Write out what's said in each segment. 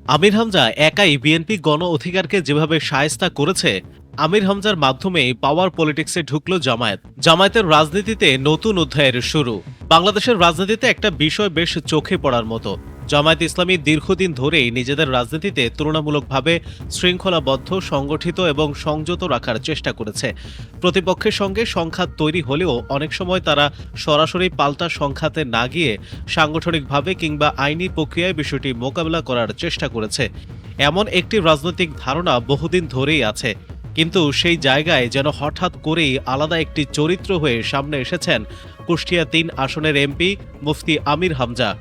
আমির হামজা একাই বিএনপি গণ অধিকারকে যেভাবে শায়েস্তা করেছে, আমির হামজার মাধ্যমে পাওয়ার পলিটিক্সে ঢুকল জামায়াত। জামায়াতের রাজনীতিতে নতুন অধ্যায়ের শুরু। বাংলাদেশের রাজনীতিতে একটা বিষয় বেশ চোখে পড়ার মতো। জামায়াত ইসলামী দীর্ঘদিন ধরেই নিজেদের রাজনীতিতে তুলনামূলকভাবে শৃঙ্খলাবদ্ধ, সংগঠিত এবং সংযত রাখার চেষ্টা করেছে। প্রতিপক্ষের সঙ্গে সংঘাত তৈরি হলেও অনেক সময় তারা সরাসরি পাল্টা সংঘাতে না গিয়ে সাংগঠনিকভাবে কিংবা আইনি প্রক্রিয়ায় বিষয়টি মোকাবেলা করার চেষ্টা করেছে। এমন একটি রাজনৈতিক ধারণা বহুদিন ধরেই আছে, কিন্তু সেই জায়গায় যেন হঠাৎ করেই আলাদা একটি চরিত্র হয়ে সামনে এসেছেন কুষ্টিয়া ৩ আসনের এমপি মুফতি আমির হামজা।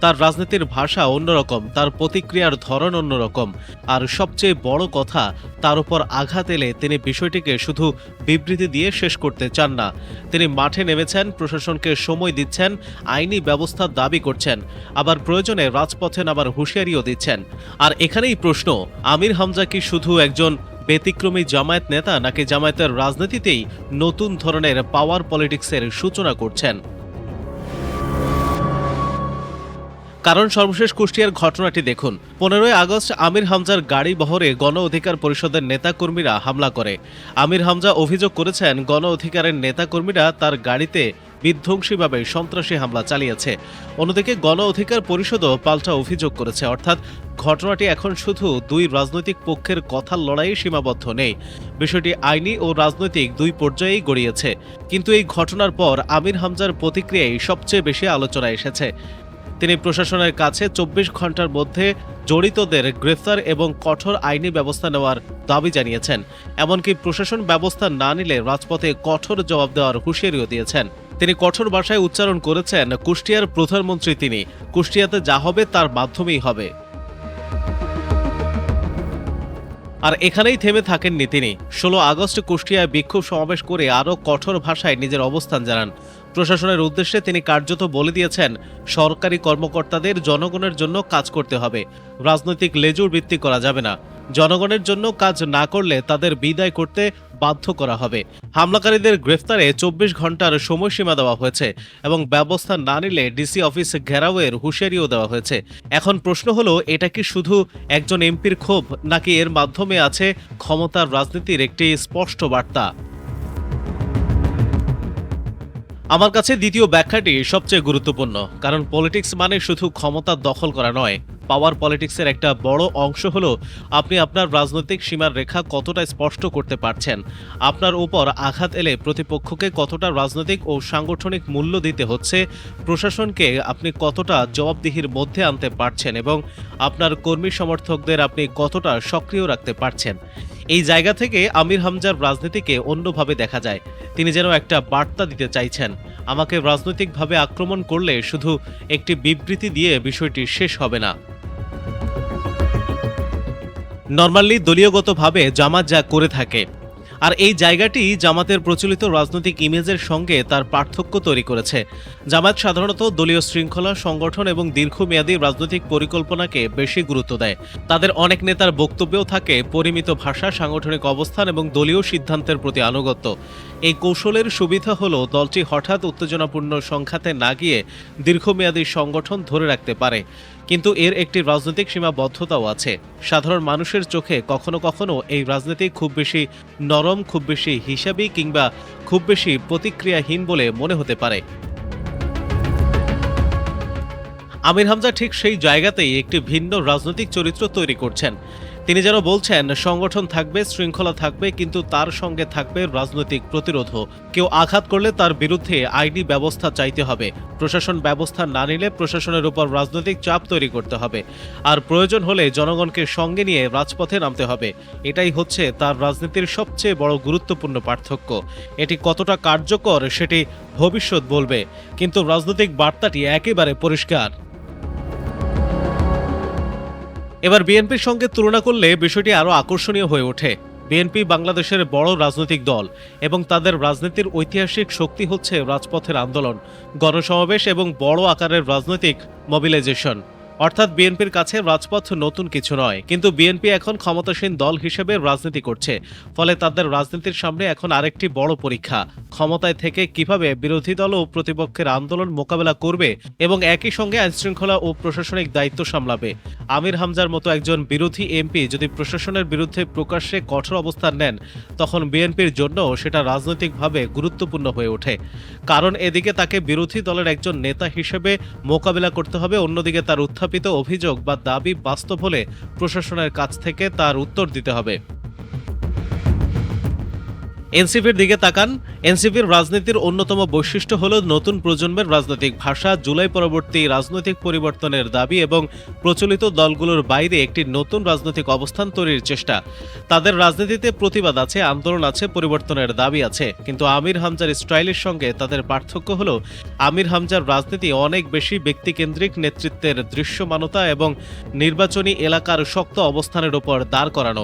তার রাজনীতির ভাষা অন্যরকম, তার প্রতিক্রিয়ার ধরন অন্যরকম, আর সবচেয়ে বড় কথা, তার উপর আঘাত এলে তিনি বিষয়টিকে শুধু বিবৃতি দিয়ে শেষ করতে চান না। তিনি মাঠে নেমেছেন, প্রশাসনকে সময় দিচ্ছেন, আইনি ব্যবস্থার দাবি করছেন, আবার প্রয়োজনে রাজপথে নামার হুঁশিয়ারিও দিচ্ছেন। আর এখানেই প্রশ্ন, আমির হামজা কি শুধু একজন ব্যতিক্রমী জামায়াত নেতা, নাকি জামায়াতের রাজনীতিতেই নতুন ধরনের পাওয়ার পলিটিক্সের সূচনা করছেন? কারণ সর্বশেষ কুষ্টিয়ার ঘটনাটি দেখুন। 15ই আগস্ট আমির হামজার গাড়ি বহরে গণ অধিকার পরিষদের নেতাকর্মীরা হামলা করে। আমির হামজা অভিযোগ করেছেন, গণ অধিকারের নেতাকর্মীরা তার গাড়িতে বিধ্বংসীভাবে সন্ত্রাসী হামলা চালিয়েছে। অন্যদিকে গণ অধিকার পরিষদও পাল্টা অভিযোগ করেছে। অর্থাৎ ঘটনাটি এখন শুধু দুই রাজনৈতিক পক্ষের কথার লড়াইয়ে সীমাবদ্ধ নেই, বিষয়টি আইনি ও রাজনৈতিক দুই পর্যায়েই গড়িয়েছে। কিন্তু এই ঘটনার পর আমির হামজার প্রতিক্রিয়াই সবচেয়ে বেশি আলোচনায় এসেছে। তিনি প্রশাসনের কাছে 24 ঘন্টার মধ্যে জড়িতদের গ্রেফতার এবং কঠোর আইনি ব্যবস্থা নেওয়ার দাবি জানিয়েছেন। এমনকি প্রশাসন ব্যবস্থা না নিলে রাজপথে কঠোর জবাব দেওয়ার হুঁশিয়ারিও দিয়েছেন। তিনি কঠোর ভাষায় উচ্চারণ করেছেন, কুষ্টিয়ার প্রধানমন্ত্রী তিনি, কুষ্টিয়াতে যা হবে তার মাধ্যমেই হবে। আর এখানেই থেমে থাকেননি তিনি। 16 আগস্ট কুষ্টিয়ায় বিক্ষোভ সমাবেশ করে আরও কঠোর ভাষায় নিজের অবস্থান জানান। প্রশাসনের উদ্দেশ্যে তিনি কার্যত বলে দিয়েছেন, সরকারি কর্মকর্তাদের জনগণের জন্য কাজ করতে হবে, রাজনৈতিক লেজুর ভিত্তি করা যাবে না। জনগণের জন্য কাজ না করলে তাদের বিদায় করতে বাধ্য করা হবে। হামলাকারীদের গ্রেফতারে 24 ঘন্টার সময়সীমা দেওয়া হয়েছে এবং ব্যবস্থা না নিলে ডিসি অফিস ঘেরাওয়ের হুঁশিয়ারিও দেওয়া হয়েছে। এখন প্রশ্ন হলো, এটা কি শুধু একজন এমপির ক্ষোভ, নাকি এর মাধ্যমে আছে ক্ষমতার রাজনীতির একটি স্পষ্ট বার্তা? আমার কাছে দ্বিতীয় ব্যাখ্যাটি সবচেয়ে গুরুত্বপূর্ণ। কারণ পলিটিক্স মানে শুধু ক্ষমতা দখল করা নয়। পাওয়ার পলিটিক্সের একটা বড় অংশ হলো আপনি আপনার রাজনৈতিক সীমার রেখা কতটা স্পষ্ট করতে পারছেন। আপনার উপর আঘাত এলে প্রতিপক্ষকে কতটা রাজনৈতিক ও সাংগঠনিক মূল্য দিতে হচ্ছে, প্রশাসনকে আপনি কতটা জবাবদিহির মধ্যে আনতে পারছেন এবং আপনার কর্মী সমর্থকদের আপনি কতটা সক্রিয় রাখতে পারছেন। এই জায়গা থেকে আমির হামজার রাজনীতিকে অন্যভাবে দেখা যায়। তিনি যেন একটা বার্তা দিতে চাইছেন, আমাকে রাজনৈতিকভাবে আক্রমণ করলে শুধু একটি বিবৃতি দিয়ে বিষয়টি শেষ হবে না। নরমালি দলীয়গতভাবে জামাত যা করে থাকে, আর এই জায়গাটি জামাতের প্রচলিত রাজনৈতিক ইমেজের সঙ্গে তার পার্থক্য তৈরি করেছে। জামাত সাধারণত দলীয় শৃঙ্খলা, সংগঠন এবং দীর্ঘমেয়াদী রাজনৈতিক পরিকল্পনাকে বেশি গুরুত্ব দেয়। তাদের অনেক নেতার বক্তব্যেও থাকে পরিমিত ভাষা, সাংগঠনিক অবস্থান এবং দলীয় সিদ্ধান্তের প্রতি আনুগত্য। এই কৌশলের সুবিধা হলো দলটি হঠাৎ উত্তেজনাপূর্ণ সংঘাতে না গিয়ে দীর্ঘমেয়াদী সংগঠন ধরে রাখতে পারে। কিন্তু এর একটি রাজনৈতিক সীমাবদ্ধতাও আছে। সাধারণ মানুষের চোখে কখনো কখনো এই রাজনীতি খুব বেশি নরম, খুব বেশি হিসাবী কিংবা খুব বেশি প্রতিক্রিয়াহীন বলে মনে হতে পারে। আমির হামজা ঠিক সেই জায়গাতেই একটি ভিন্ন রাজনৈতিক চরিত্র তৈরি করছেন। তিনি যেন বলছেন, সংগঠন থাকবে, শৃঙ্খলা থাকবে, কিন্তু তার সঙ্গে থাকবে রাজনৈতিক প্রতিরোধও। কেউ আঘাত করলে তার বিরুদ্ধে আইনি ব্যবস্থা চাইতে হবে। প্রশাসন ব্যবস্থা না নিলে প্রশাসনের উপর রাজনৈতিক চাপ তৈরি করতে হবে। আর প্রয়োজন হলে জনগণকে সঙ্গে নিয়ে রাজপথে নামতে হবে। এটাই হচ্ছে তার রাজনীতির সবচেয়ে বড় গুরুত্বপূর্ণ পার্থক্য। এটি কতটা কার্যকর সেটি ভবিষ্যৎ বলবে, কিন্তু রাজনৈতিক বার্তাটি একেবারে পরিষ্কার। এবার বিএনপির সঙ্গে তুলনা করলে বিষয়টি আরও আকর্ষণীয় হয়ে ওঠে। বিএনপি বাংলাদেশের বড় রাজনৈতিক দল এবং তাদের রাজনীতির ঐতিহাসিক শক্তি হচ্ছে রাজপথের আন্দোলন, গণসমাবেশ এবং বড় আকারের রাজনৈতিক মোবিলাইজেশন। অর্থাৎ বিএনপির কাছে রাজপথ নতুন কিছু নয়, কিন্তু বিএনপি এখন ক্ষমতাসীন দল হিসেবে রাজনীতি করছে। ফলে তাদের রাজনীতির সামনে এখন আরেকটি বড় পরীক্ষা, ক্ষমতায় থেকে কিভাবে বিরোধী দল ও প্রতিপক্ষের আন্দোলন মোকাবেলা করবে এবং একই সঙ্গে আইনশৃঙ্খলা ও প্রশাসনিক দায়িত্ব সামলাবে। আমির হামজার মতো একজন বিরোধী এমপি যদি প্রশাসনের বিরুদ্ধে প্রকাশ্যে কঠোর অবস্থান নেন, তখন বিএনপির জন্য সেটা রাজনৈতিকভাবে গুরুত্বপূর্ণ হয়ে ওঠে। কারণ এদিকে তাকে বিরোধী দলের একজন নেতা হিসেবে মোকাবেলা করতে হবে, অন্যদিকে তার উত্থাপিত অভিযোগ বা দাবি বাস্তব হলে প্রশাসনের কাছ থেকে তার উত্তর দিতে হবে। এনসিপির দিকে তাকান। এনসিপির রাজনীতির অন্যতম বৈশিষ্ট্য হল নতুন প্রজন্মের রাজনৈতিক ভাষা, জুলাই পরবর্তী রাজনৈতিক পরিবর্তনের দাবি এবং প্রচলিত দলগুলোর বাইরে একটি নতুন রাজনৈতিক অবস্থান তৈরির চেষ্টা। তাদের রাজনীতিতে প্রতিবাদ আছে, আন্দোলন আছে, পরিবর্তনের দাবি আছে, কিন্তু আমির হামজার স্টাইলের সঙ্গে তাদের পার্থক্য হল আমির হামজার রাজনীতি অনেক বেশি ব্যক্তিকেন্দ্রিক, নেতৃত্বের দৃশ্যমানতা এবং নির্বাচনী এলাকার শক্ত অবস্থানের উপর দাঁড় করানো।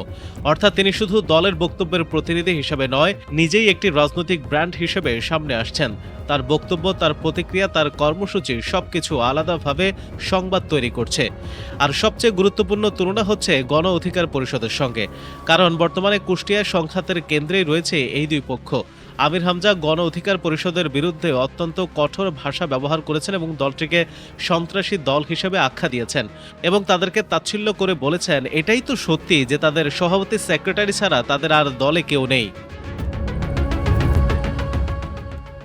অর্থাৎ তিনি শুধু দলের বক্তব্যের প্রতিনিধি হিসেবে নয়, নিজেই একটি রাজনৈতিক ব্র্যান্ড হিসেবে সামনে আসছেন। তার বক্তব্য, তার প্রতিক্রিয়া, তার কর্মসূচি সবকিছু আলাদাভাবে সংবাদ তৈরি করছে। আর সবচেয়ে গুরুত্বপূর্ণ তুলনা হচ্ছে গণ অধিকার পরিষদের সঙ্গে, কারণ বর্তমানে কুষ্টিয়া সংঘাতের কেন্দ্রেই রয়েছে এই দুই পক্ষ। আমির হামজা গণ অধিকার পরিষদের বিরুদ্ধে অত্যন্ত কঠোর ভাষা ব্যবহার করেছেন এবং দলটিকে সন্ত্রাসী দল হিসেবে আখ্যা দিয়েছেন এবং তাদেরকে তাচ্ছিল্য করে বলেছেন, এটাই তো সত্যি যে তাদের সভাপতি সেক্রেটারি ছাড়া তাদের আর দলে কেউ নেই।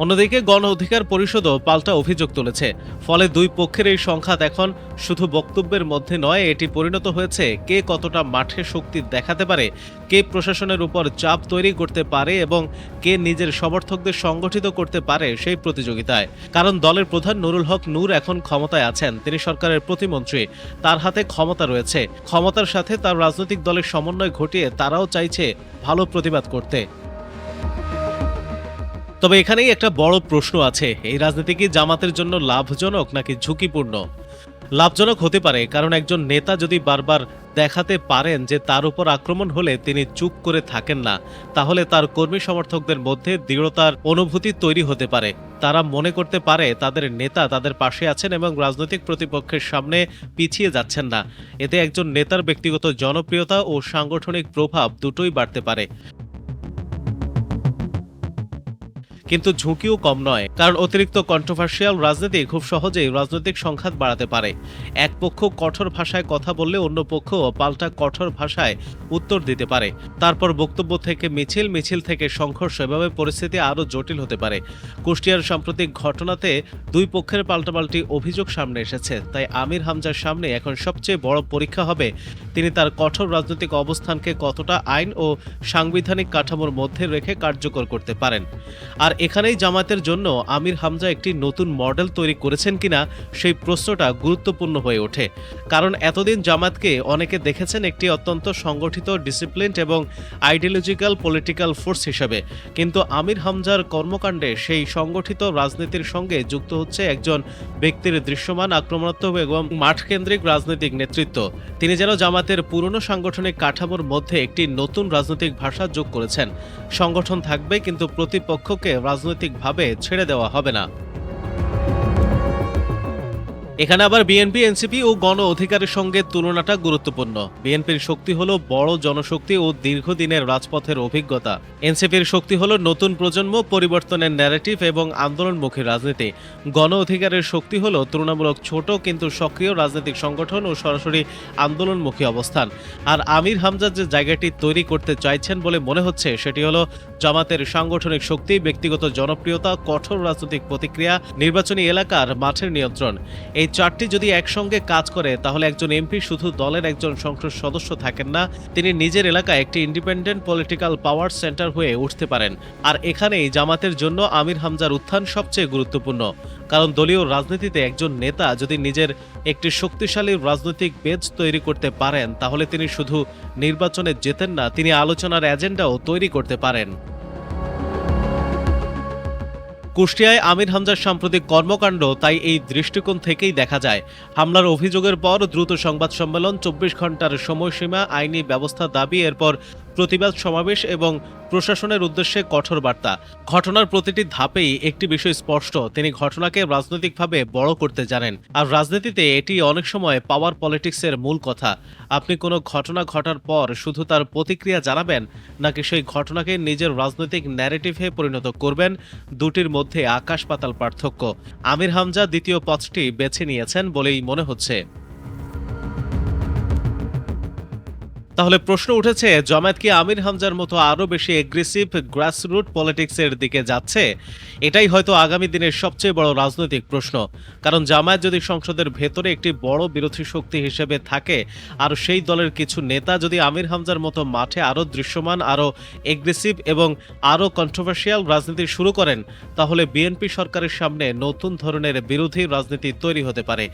অন্যদিকে গণ অধিকার পরিষদও পাল্টা অভিযোগ তুলেছে। ফলে দুই পক্ষের এই সংঘাত এখন শুধু বক্তব্যের মধ্যে নয়, এটি পরিণত হয়েছে কে কতটা মাঠে শক্তি দেখাতে পারে, কে প্রশাসনের উপর চাপ তৈরি করতে পারে এবং কে নিজের সমর্থকদের সংগঠিত করতে পারে সেই প্রতিযোগিতায়। কারণ দলের প্রধান নুরুল হক নূর এখন ক্ষমতায় আছেন, তিনি সরকারের প্রতিমন্ত্রী, তার হাতে ক্ষমতা রয়েছে। ক্ষমতার সাথে তার রাজনৈতিক দলের সমন্বয় ঘটিয়ে তারাও চাইছে ভালো প্রতিবাদ করতে। তবে এখানেই একটা বড় প্রশ্ন আছে, এই রাজনীতি কি জামাতের জন্য লাভজনক নাকি ঝুঁকিপূর্ণ? লাভজনক হতে পারে, কারণ একজন নেতা যদি বারবার দেখাতে পারেন যে তার উপর আক্রমণ হলে তিনি চুপ করে থাকেন না, তাহলে তার কর্মী সমর্থকদের মধ্যে দৃঢ়তার অনুভূতি তৈরি হতে পারে। তারা মনে করতে পারে তাদের নেতা তাদের পাশে আছেন এবং রাজনৈতিক প্রতিপক্ষের সামনে পিছিয়ে যাচ্ছেন না। এতে একজন নেতার ব্যক্তিগত জনপ্রিয়তা ও সাংগঠনিক প্রভাব দুটোই বাড়তে পারে। কিন্তু ঝুঁকিও কম নয়, কারণ অতিরিক্ত কন্ট্রোভার্সিয়াল রাজনীতি খুব সহজেই রাজনৈতিক সংঘাত বাড়াতে পারে। এক পক্ষ কঠোর ভাষায় কথা বললে অন্য পক্ষ পাল্টা কঠোর ভাষায় উত্তর দিতে পারে। তারপর বক্তব্য থেকে মিছিল, মিছিল থেকে সংঘর্ষ, এভাবে পরিস্থিতি আরও জটিল হতে পারে। কুষ্টিয়ার সাম্প্রতিক ঘটনাতে দুই পক্ষের পাল্টাপাল্টি অভিযোগ সামনে এসেছে। তাই আমির হামজার সামনে এখন সবচেয়ে বড় পরীক্ষা হবে তিনি তার কঠোর রাজনৈতিক অবস্থানকে কতটা আইন ও সাংবিধানিক কাঠামোর মধ্যে রেখে কার্যকর করতে পারেন। আর এখানেই জামায়াতের জন্য আমির হামজা একটি নতুন মডেল তৈরি করেছেন কিনা সেই প্রশ্নটা গুরুত্বপূর্ণ হয়ে ওঠে। কারণ এতদিন জামায়াতকে অনেকে দেখেছেন একটি অত্যন্ত সংগঠিত, ডিসিপ্লিনড এবং আইডিওলজিক্যাল পলিটিক্যাল ফোর্স হিসেবে, কিন্তু আমির হামজার কর্মকাণ্ডে সেই সংগঠিত রাজনীতির সঙ্গে যুক্ত হচ্ছে একজন ব্যক্তির দৃশ্যমান, আক্রমণাত্মক এবং মাঠকেন্দ্রিক রাজনৈতিক নেতৃত্ব। তিনি যেন জামায়াতের পুরনো সাংগঠনিক কাঠামোর মধ্যে একটি নতুন রাজনৈতিক ভাষা যোগ করেছেন। সংগঠন থাকবে, কিন্তু প্রতিপক্ষকে রাজনৈতিকভাবে ছেড়ে দেওয়া হবে না। এখানে আবার বিএনপি, এনসিপি ও গণ অধিকারের সঙ্গে তুলনাটা গুরুত্বপূর্ণ। বিএনপির শক্তি হলো বড় জনশক্তি ও দীর্ঘদিনের রাজপথের অভিজ্ঞতা। এনসিপির শক্তি হলো নতুন প্রজন্ম, পরিবর্তনের ন্যারেটিভ এবং আন্দোলনমুখী রাজনীতি। গণ অধিকারের শক্তি হলো তুলনামূলক ছোট কিন্তু সক্রিয় রাজনৈতিক সংগঠন ও সরাসরি আন্দোলনমুখী অবস্থান। আর আমির হামজা যে জায়গাটি তৈরি করতে চাইছেন বলে মনে হচ্ছে সেটি হলো জামাতের সাংগঠনিক শক্তি, ব্যক্তিগত জনপ্রিয়তা, কঠোর রাজনৈতিক প্রতিক্রিয়া, নির্বাচনী এলাকার মাঠের নিয়ন্ত্রণ। এই চারটি যদি একসঙ্গে কাজ করে তাহলে একজন এমপি শুধু দলের একজন সংসদ সদস্য থাকেন না, তিনি নিজের এলাকায় একটি ইন্ডিপেন্ডেন্ট পলিটিক্যাল পাওয়ার সেন্টার হয়ে উঠতে পারেন। আর এখানেই জামাতের জন্য আমির হামজার উত্থান সবচেয়ে গুরুত্বপূর্ণ, কারণ দলীয় রাজনীতিতে একজন নেতা যদি নিজের একটি শক্তিশালী রাজনৈতিক বেঞ্চ তৈরি করতে পারেন, তাহলে তিনি শুধু নির্বাচনে জেতেন না, তিনি আলোচনার এজেন্ডাও তৈরি করতে পারেন। কুষ্টিয়ায় আমির হামজার সাম্প্রতিক কর্মকাণ্ড তাই এই দৃষ্টিকোণ থেকেই দেখা যায়। হামলার অভিযোগের পর দ্রুত সংবাদ সম্মেলন, 24 ঘন্টার সময়সীমা, আইনি ব্যবস্থা দাবি, এরপর প্রতিবাদ সমাবেশ এবং প্রশাসনের উদ্দেশ্যে কঠোর বার্তা। ঘটনার প্রতিটি ধাপেই একটি বিষয় স্পষ্ট, তিনি ঘটনাকে রাজনৈতিকভাবে বড় করতে জানেন। আর রাজনীতিতে এটি অনেক সময় পাওয়ার পলিটিক্সের মূল কথা। আপনি কোনো ঘটনা ঘটার পর শুধু তার প্রতিক্রিয়া জানাবেন, নাকি সেই ঘটনাকে নিজের রাজনৈতিক ন্যারেটিভে পরিণত করবেন, দুটির মধ্যে আকাশ পাতাল পার্থক্য। আমির হামজা দ্বিতীয় পথটি বেছে নিয়েছেন বলেই মনে হচ্ছে। তাহলে প্রশ্ন উঠেছে, জামায়াত কি আমির হামজার মতো আরও বেশি এগ্রেসিভ গ্রাসরুট পলিটিক্সের দিকে যাচ্ছে? এটাই হয়তো আগামী দিনের সবচেয়ে বড় রাজনৈতিক প্রশ্ন। কারণ জামায়াত যদি সংসদের ভেতরে একটি বড় বিরোধী শক্তি হিসেবে থাকে, আর সেই দলের কিছু নেতা যদি আমির হামজার মতো মাঠে আরও দৃশ্যমান, আরও এগ্রেসিভ এবং আরও কন্ট্রোভার্সিয়াল রাজনীতি শুরু করেন, তাহলে বিএনপি সরকারের সামনে নতুন ধরনের বিরোধী রাজনীতি তৈরি হতে পারে।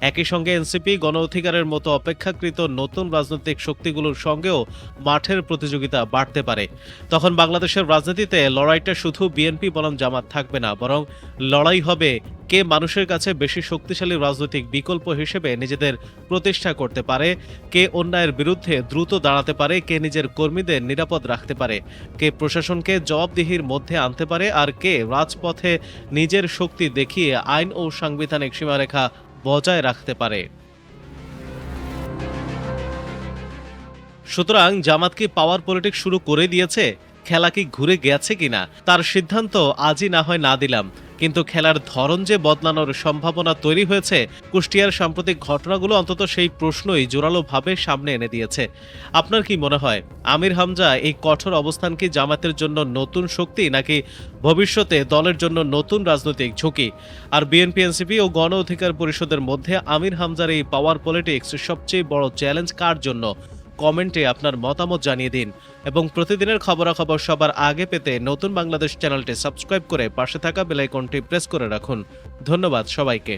একই সঙ্গে এনসিপি, গণ অধিকারের মতো অপেক্ষাকৃত নতুন রাজনৈতিক শক্তিগুলোর সঙ্গেও মাঠের প্রতিযোগিতা বাড়তে পারে। তখন বাংলাদেশের রাজনীতিতে লড়াইটা শুধু বিএনপি বনাম জামাত থাকবে না, বরং লড়াই হবে কে মানুষের কাছে বেশি শক্তিশালী রাজনৈতিক বিকল্প হিসেবে নিজেদের প্রতিষ্ঠা করতে পারে, কে অন্যায়ের বিরুদ্ধে দ্রুত দাঁড়াতে পারে, কে নিজের কর্মীদের নিরাপদ রাখতে পারে, কে প্রশাসনকে জবাবদিহির মধ্যে আনতে পারে, আর কে রাজপথে নিজের শক্তি দেখিয়ে আইন ও সাংবিধানিক সীমারেখা বজায় রাখতে পারে। সুতরাং জামাত কি পাওয়ার পলিটিক্স শুরু করে দিয়েছে? খেলা কি ঘুরে গেছে কিনা তার সিদ্ধান্ত আজই না হয় না দিলাম, কিন্তু খেলার ধরন যে বদলানোর সম্ভাবনা তৈরি হয়েছে, কুষ্টিয়ার সাম্প্রতিক ঘটনাগুলো অন্তত সেই প্রশ্নই জোরালোভাবে সামনে এনে দিয়েছে। আপনার কি মনে হয়, আমির হামজা এই কঠোর অবস্থান কি জামাতের জন্য নতুন শক্তি, নাকি ভবিষ্যতে দলের জন্য নতুন রাজনৈতিক ঝুঁকি? আর বিএনপি, এনসিপি ও গণ অধিকার পরিষদের মধ্যে আমির হামজার এই পাওয়ার পলিটিক্স সবচেয়ে বড় চ্যালেঞ্জ কার জন্য? কমেন্টে আপনার মতামত জানিয়ে দিন এবং প্রতিদিনের খবরাখবর সবার আগে পেতে নতুন বাংলাদেশ চ্যানেলটি সাবস্ক্রাইব করে পাশে থাকা বেল আইকনটি প্রেস করে রাখুন। ধন্যবাদ সবাইকে।